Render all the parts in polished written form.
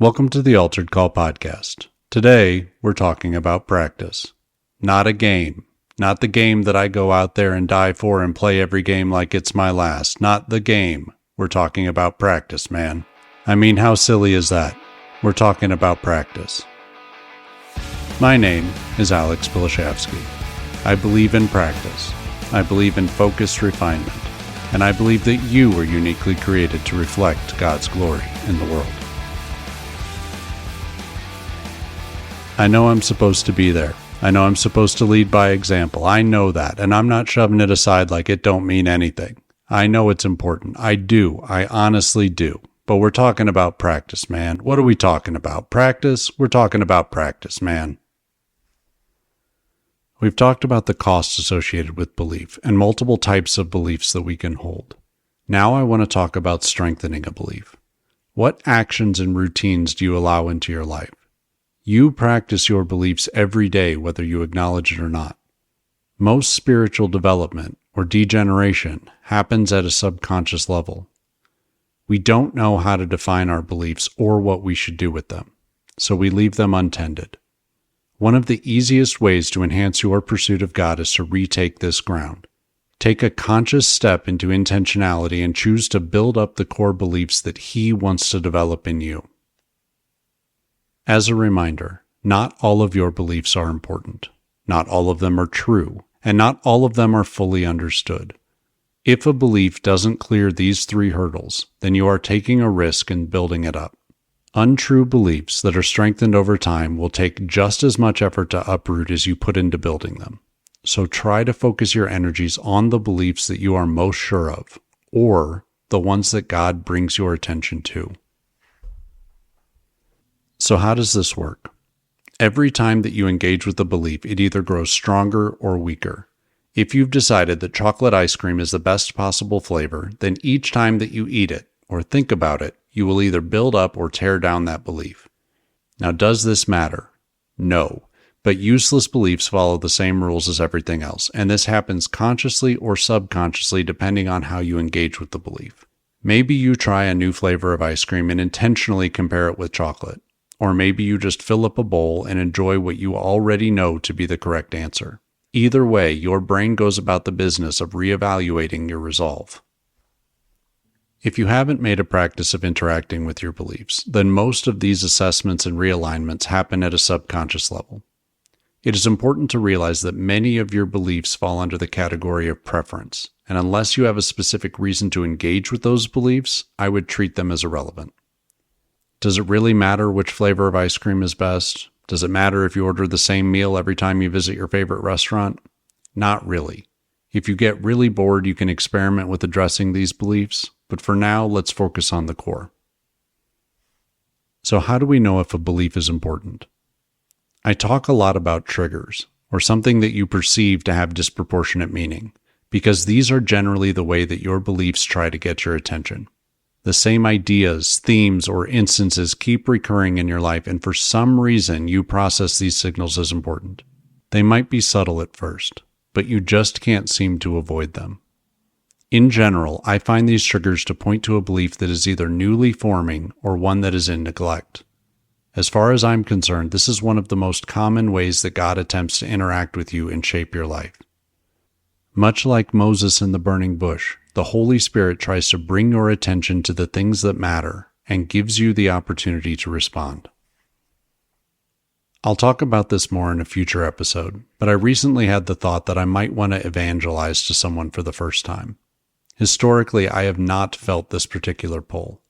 Welcome to the Altered Call podcast. Today, we're talking about practice. Not a game. Not the game that I go out there and die for and play every game like it's my last. Not the game. We're talking about practice, man. I mean, how silly is that? We're talking about practice. My name is Alex Pillischafske. I believe in practice. I believe in focused refinement. And I believe that you are uniquely created to reflect God's glory in the world. I know I'm supposed to be there. I know I'm supposed to lead by example. I know that, and I'm not shoving it aside like it don't mean anything. I know it's important. I do. I honestly do. But we're talking about practice, man. What are we talking about? Practice? We're talking about practice, man. We've talked about the costs associated with belief and multiple types of beliefs that we can hold. Now I want to talk about strengthening a belief. What actions and routines do you allow into your life? You practice your beliefs every day, whether you acknowledge it or not. Most spiritual development, or degeneration, happens at a subconscious level. We don't know how to define our beliefs or what we should do with them, so we leave them untended. One of the easiest ways to enhance your pursuit of God is to retake this ground. Take a conscious step into intentionality and choose to build up the core beliefs that He wants to develop in you. As a reminder, not all of your beliefs are important. Not all of them are true, and not all of them are fully understood. If a belief doesn't clear these three hurdles, then you are taking a risk in building it up. Untrue beliefs that are strengthened over time will take just as much effort to uproot as you put into building them. So try to focus your energies on the beliefs that you are most sure of, or the ones that God brings your attention to. So how does this work? Every time that you engage with a belief, it either grows stronger or weaker. If you've decided that chocolate ice cream is the best possible flavor, then each time that you eat it or think about it, you will either build up or tear down that belief. Now, does this matter? No, but useless beliefs follow the same rules as everything else, and this happens consciously or subconsciously depending on how you engage with the belief. Maybe you try a new flavor of ice cream and intentionally compare it with chocolate. Or maybe you just fill up a bowl and enjoy what you already know to be the correct answer. Either way, your brain goes about the business of reevaluating your resolve. If you haven't made a practice of interacting with your beliefs, then most of these assessments and realignments happen at a subconscious level. It is important to realize that many of your beliefs fall under the category of preference, and unless you have a specific reason to engage with those beliefs, I would treat them as irrelevant. Does it really matter which flavor of ice cream is best? Does it matter if you order the same meal every time you visit your favorite restaurant? Not really. If you get really bored, you can experiment with addressing these beliefs, but for now, let's focus on the core. So how do we know if a belief is important? I talk a lot about triggers, or something that you perceive to have disproportionate meaning, because these are generally the way that your beliefs try to get your attention. The same ideas, themes, or instances keep recurring in your life, and for some reason you process these signals as important. They might be subtle at first, but you just can't seem to avoid them. In general, I find these triggers to point to a belief that is either newly forming or one that is in neglect. As far as I'm concerned, this is one of the most common ways that God attempts to interact with you and shape your life. Much like Moses in the burning bush, the Holy Spirit tries to bring your attention to the things that matter and gives you the opportunity to respond. I'll talk about this more in a future episode, but I recently had the thought that I might want to evangelize to someone for the first time. Historically, I have not felt this particular pull,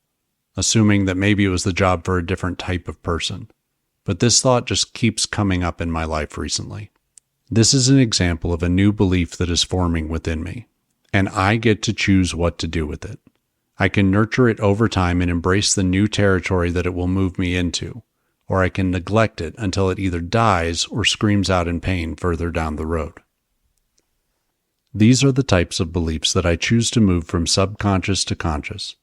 assuming that maybe it was the job for a different type of person, but this thought just keeps coming up in my life recently. This is an example of a new belief that is forming within me, and I get to choose what to do with it. I can nurture it over time and embrace the new territory that it will move me into, or I can neglect it until it either dies or screams out in pain further down the road. These are the types of beliefs that I choose to move from subconscious to conscious.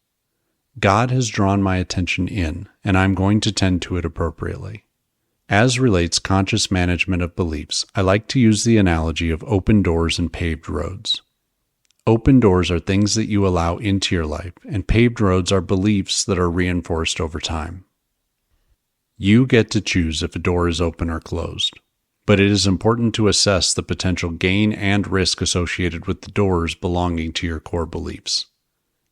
God has drawn my attention in, and I'm going to tend to it appropriately. As relates conscious management of beliefs, I like to use the analogy of open doors and paved roads. Open doors are things that you allow into your life, and paved roads are beliefs that are reinforced over time. You get to choose if a door is open or closed, but it is important to assess the potential gain and risk associated with the doors belonging to your core beliefs.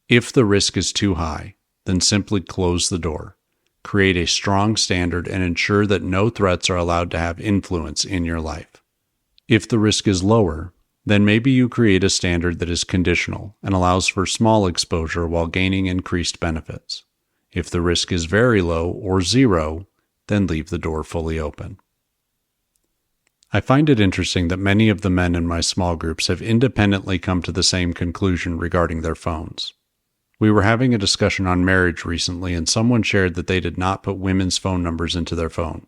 If the risk is too high, then simply close the door. Create a strong standard and ensure that no threats are allowed to have influence in your life. If the risk is lower, then maybe you create a standard that is conditional and allows for small exposure while gaining increased benefits. If the risk is very low or zero, then leave the door fully open. I find it interesting that many of the men in my small groups have independently come to the same conclusion regarding their phones. We were having a discussion on marriage recently, and someone shared that they did not put women's phone numbers into their phone.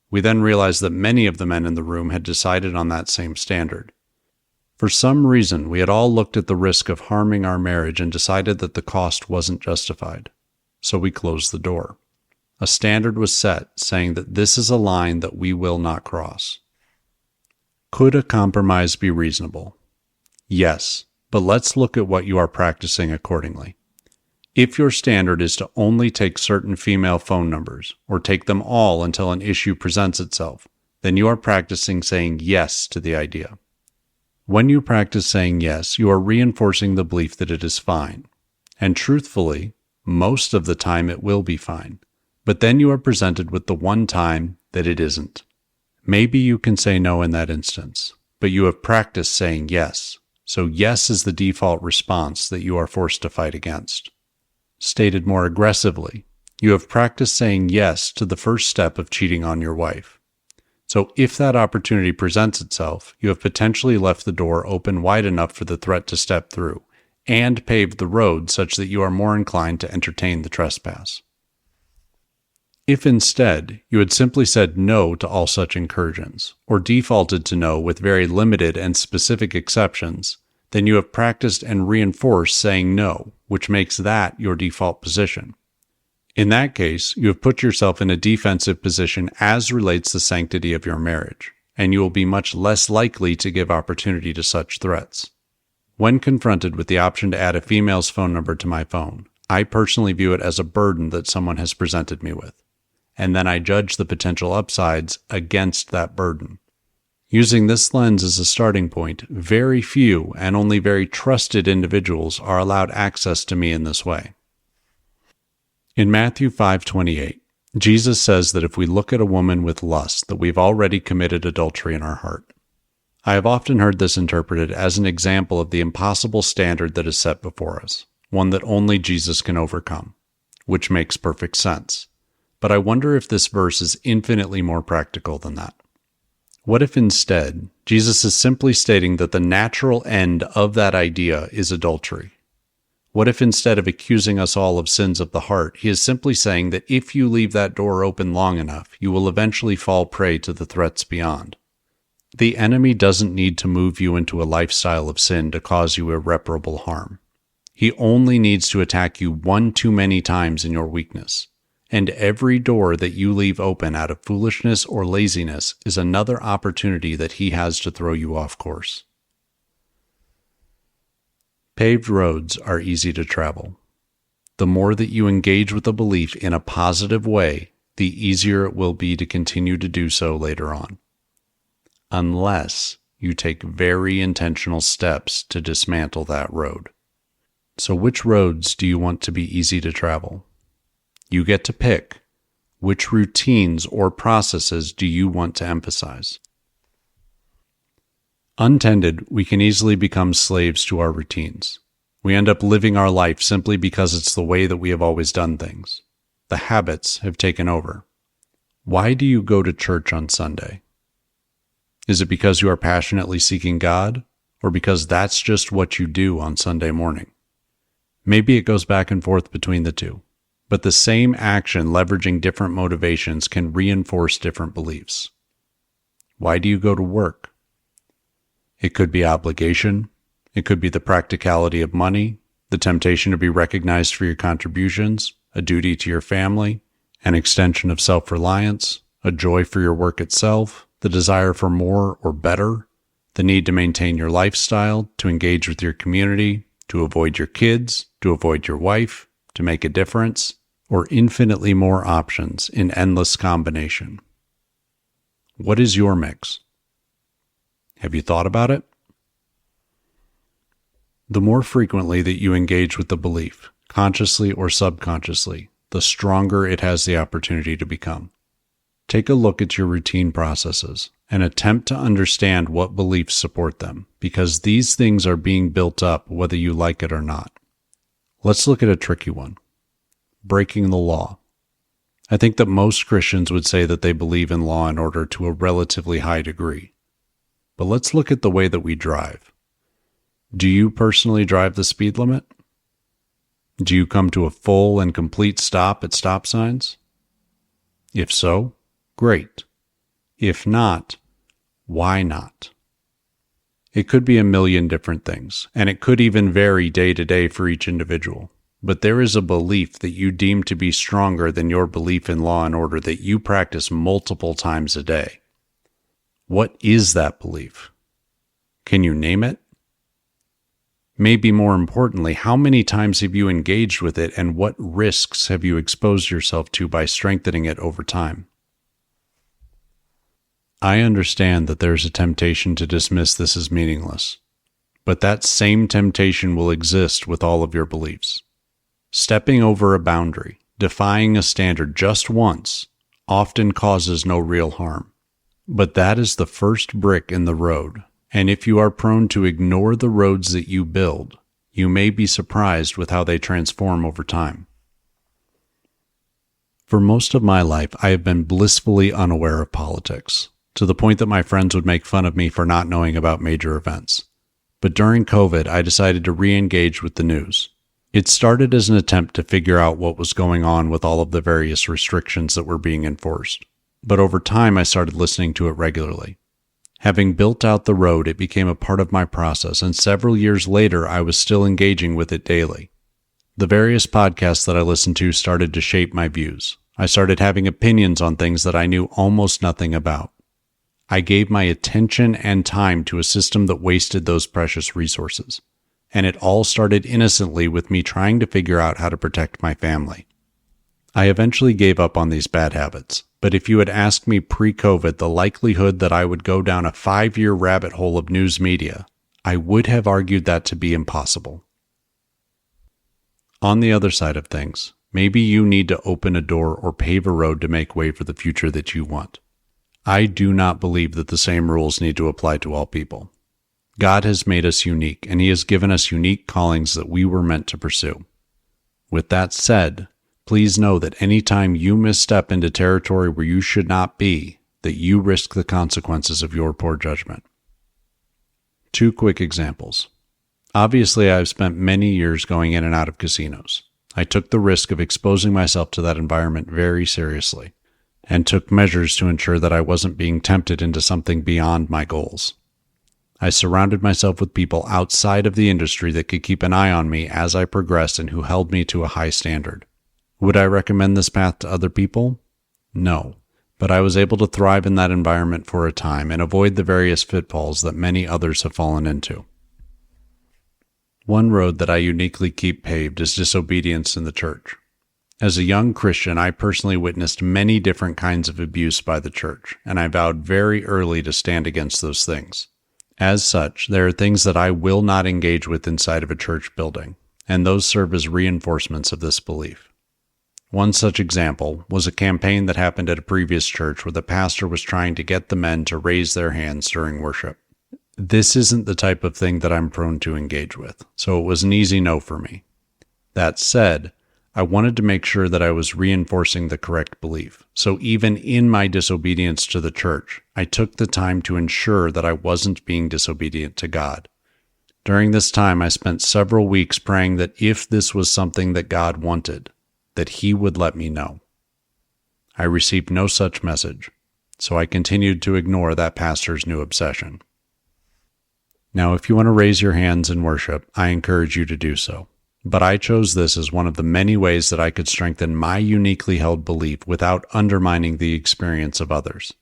We then realized that many of the men in the room had decided on that same standard. For some reason, we had all looked at the risk of harming our marriage and decided that the cost wasn't justified. So we closed the door. A standard was set saying that this is a line that we will not cross. Could a compromise be reasonable? Yes, but let's look at what you are practicing accordingly. If your standard is to only take certain female phone numbers, or take them all until an issue presents itself, then you are practicing saying yes to the idea. When you practice saying yes, you are reinforcing the belief that it is fine. And truthfully, most of the time it will be fine. But then you are presented with the one time that it isn't. Maybe you can say no in that instance, but you have practiced saying yes. So yes is the default response that you are forced to fight against. Stated more aggressively, you have practiced saying yes to the first step of cheating on your wife. So if that opportunity presents itself, you have potentially left the door open wide enough for the threat to step through, and paved the road such that you are more inclined to entertain the trespass. If instead you had simply said no to all such incursions, or defaulted to no with very limited and specific exceptions, then you have practiced and reinforced saying no, which makes that your default position. In that case, you have put yourself in a defensive position as relates the sanctity of your marriage, and you will be much less likely to give opportunity to such threats. When confronted with the option to add a female's phone number to my phone, I personally view it as a burden that someone has presented me with, and then I judge the potential upsides against that burden. Using this lens as a starting point, very few and only very trusted individuals are allowed access to me in this way. In Matthew 5:28, Jesus says that if we look at a woman with lust, that we've already committed adultery in our heart. I have often heard this interpreted as an example of the impossible standard that is set before us, one that only Jesus can overcome, which makes perfect sense. But I wonder if this verse is infinitely more practical than that. What if instead, Jesus is simply stating that the natural end of that idea is adultery? What if instead of accusing us all of sins of the heart, he is simply saying that if you leave that door open long enough, you will eventually fall prey to the threats beyond? The enemy doesn't need to move you into a lifestyle of sin to cause you irreparable harm. He only needs to attack you one too many times in your weakness. And every door that you leave open out of foolishness or laziness is another opportunity that he has to throw you off course. Paved roads are easy to travel. The more that you engage with a belief in a positive way, the easier it will be to continue to do so later on. Unless you take very intentional steps to dismantle that road. So which roads do you want to be easy to travel? You get to pick. Which routines or processes do you want to emphasize? Untended, we can easily become slaves to our routines. We end up living our life simply because it's the way that we have always done things. The habits have taken over. Why do you go to church on Sunday? Is it because you are passionately seeking God, or because that's just what you do on Sunday morning? Maybe it goes back and forth between the two. But the same action leveraging different motivations can reinforce different beliefs. Why do you go to work? It could be obligation. It could be the practicality of money, the temptation to be recognized for your contributions, a duty to your family, an extension of self-reliance, a joy for your work itself, the desire for more or better, the need to maintain your lifestyle, to engage with your community, to avoid your kids, to avoid your wife, to make a difference, or infinitely more options in endless combination? What is your mix? Have you thought about it? The more frequently that you engage with the belief, consciously or subconsciously, the stronger it has the opportunity to become. Take a look at your routine processes and attempt to understand what beliefs support them, because these things are being built up whether you like it or not. Let's look at a tricky one. Breaking the law. I think that most Christians would say that they believe in law and order to a relatively high degree. But let's look at the way that we drive. Do you personally drive the speed limit? Do you come to a full and complete stop at stop signs? If so, great. If not, why not? It could be a million different things, and it could even vary day to day for each individual. But there is a belief that you deem to be stronger than your belief in law and order that you practice multiple times a day. What is that belief? Can you name it? Maybe more importantly, how many times have you engaged with it, and what risks have you exposed yourself to by strengthening it over time? I understand that there is a temptation to dismiss this as meaningless, but that same temptation will exist with all of your beliefs. Stepping over a boundary, defying a standard just once, often causes no real harm. But that is the first brick in the road, and if you are prone to ignore the roads that you build, you may be surprised with how they transform over time. For most of my life, I have been blissfully unaware of politics, to the point that my friends would make fun of me for not knowing about major events. But during COVID, I decided to re-engage with the news. It started as an attempt to figure out what was going on with all of the various restrictions that were being enforced. But over time, I started listening to it regularly. Having built out the road, it became a part of my process, and several years later, I was still engaging with it daily. The various podcasts that I listened to started to shape my views. I started having opinions on things that I knew almost nothing about. I gave my attention and time to a system that wasted those precious resources. And it all started innocently with me trying to figure out how to protect my family. I eventually gave up on these bad habits, but if you had asked me pre-COVID the likelihood that I would go down a 5-year rabbit hole of news media, I would have argued that to be impossible. On the other side of things, maybe you need to open a door or pave a road to make way for the future that you want. I do not believe that the same rules need to apply to all people. God has made us unique, and He has given us unique callings that we were meant to pursue. With that said, please know that any time you misstep into territory where you should not be, that you risk the consequences of your poor judgment. 2 quick examples. Obviously, I've spent many years going in and out of casinos. I took the risk of exposing myself to that environment very seriously, and took measures to ensure that I wasn't being tempted into something beyond my goals. I surrounded myself with people outside of the industry that could keep an eye on me as I progressed and who held me to a high standard. Would I recommend this path to other people? No, but I was able to thrive in that environment for a time and avoid the various pitfalls that many others have fallen into. One road that I uniquely keep paved is disobedience in the church. As a young Christian, I personally witnessed many different kinds of abuse by the church, and I vowed very early to stand against those things. As such, there are things that I will not engage with inside of a church building, and those serve as reinforcements of this belief. One such example was a campaign that happened at a previous church where the pastor was trying to get the men to raise their hands during worship. This isn't the type of thing that I'm prone to engage with, so it was an easy no for me. That said, I wanted to make sure that I was reinforcing the correct belief. So even in my disobedience to the church, I took the time to ensure that I wasn't being disobedient to God. During this time, I spent several weeks praying that if this was something that God wanted, that He would let me know. I received no such message, so I continued to ignore that pastor's new obsession. Now, if you want to raise your hands in worship, I encourage you to do so. But I chose this as one of the many ways that I could strengthen my uniquely held belief without undermining the experience of others.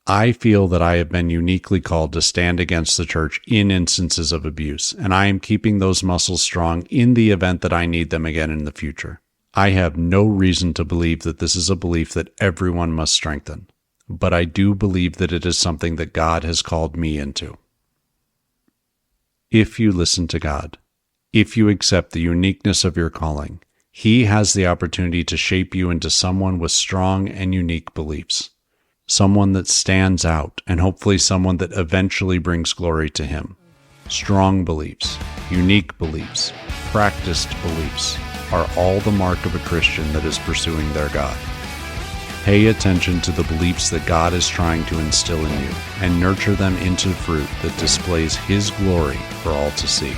I feel that I have been uniquely called to stand against the church in instances of abuse, and I am keeping those muscles strong in the event that I need them again in the future. I have no reason to believe that this is a belief that everyone must strengthen, but I do believe that it is something that God has called me into. If you listen to God, if you accept the uniqueness of your calling, He has the opportunity to shape you into someone with strong and unique beliefs, someone that stands out, and hopefully someone that eventually brings glory to Him. Strong beliefs, unique beliefs, practiced beliefs are all the mark of a Christian that is pursuing their God. Pay attention to the beliefs that God is trying to instill in you and nurture them into fruit that displays His glory for all to see.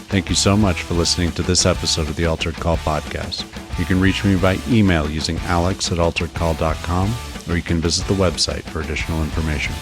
Thank you so much for listening to this episode of the Altered Call Podcast. You can reach me by email using alex@alteredcall.com, or you can visit the website for additional information.